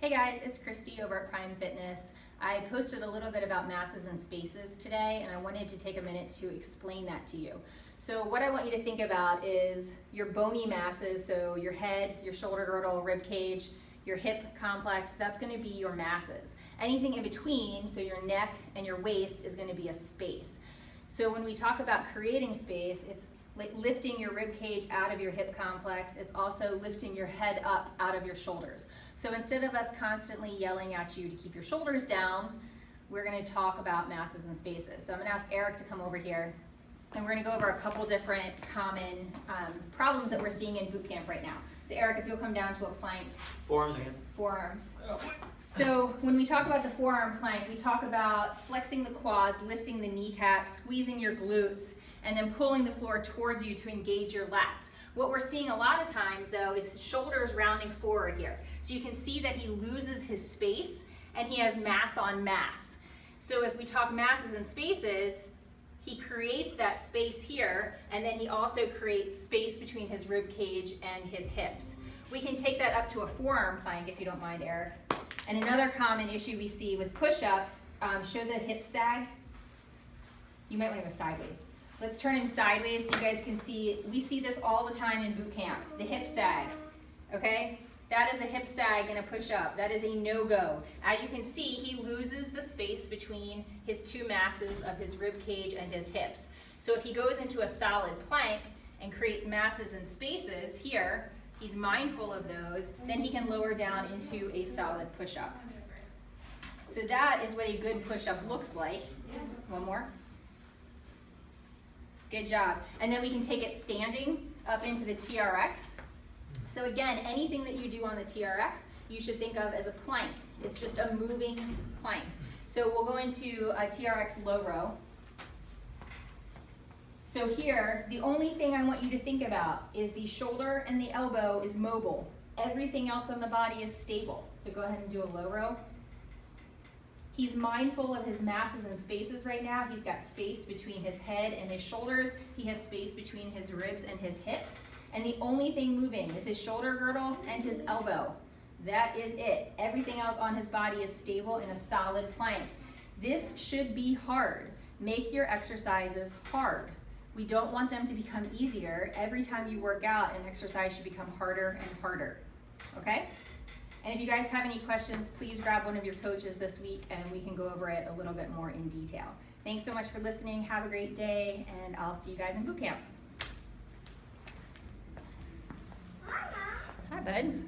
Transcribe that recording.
Hey guys, it's Christy over at Prime Fitness. I posted a little bit about masses and spaces today, and I wanted to take a minute to explain that to you. So what I want you to think about is your bony masses, so your head, your shoulder girdle, rib cage, your hip complex, that's going to be your masses. Anything in between, so your neck and your waist, is going to be a space. So when we talk about creating space, it's like lifting your rib cage out of your hip complex. It's also lifting your head up out of your shoulders. So instead of us constantly yelling at you to keep your shoulders down, we're going to talk about masses and spaces. So I'm going to ask Eric to come over here, and we're going to go over a couple different common problems that we're seeing in boot camp right now. So Eric, if you'll come down to a plank. Forearms or hands? Forearms. So when we talk about the forearm plank, we talk about flexing the quads, lifting the kneecaps, squeezing your glutes, and then pulling the floor towards you to engage your lats. What we're seeing a lot of times though is his shoulders rounding forward here. So you can see that he loses his space and he has mass on mass. So if we talk masses and spaces, he creates that space here, and then he also creates space between his rib cage and his hips. We can take that up to a forearm plank if you don't mind, Eric. And another common issue we see with push-ups, show the hip sag. You might want to go sideways. Let's turn him sideways so you guys can see. We see this all the time in boot camp, the hip sag, okay? That is a hip sag in a push-up. That is a no-go. As you can see, he loses the space between his two masses of his rib cage and his hips. So if he goes into a solid plank and creates masses and spaces here, he's mindful of those, then he can lower down into a solid push-up. So that is what a good push-up looks like. One more. Good job. And then we can take it standing up into the TRX. So again, anything that you do on the TRX, you should think of as a plank. It's just a moving plank. So we'll go into a TRX low row. So here, the only thing I want you to think about is the shoulder and the elbow is mobile. Everything else on the body is stable. So go ahead and do a low row. He's mindful of his masses and spaces right now. He's got space between his head and his shoulders. He has space between his ribs and his hips. And the only thing moving is his shoulder girdle and his elbow. That is it. Everything else on his body is stable in a solid plank. This should be hard. Make your exercises hard. We don't want them to become easier. Every time you work out, an exercise should become harder and harder. Okay? And if you guys have any questions, please grab one of your coaches this week and we can go over it a little bit more in detail. Thanks so much for listening. Have a great day, and I'll see you guys in boot camp. Hi, bud.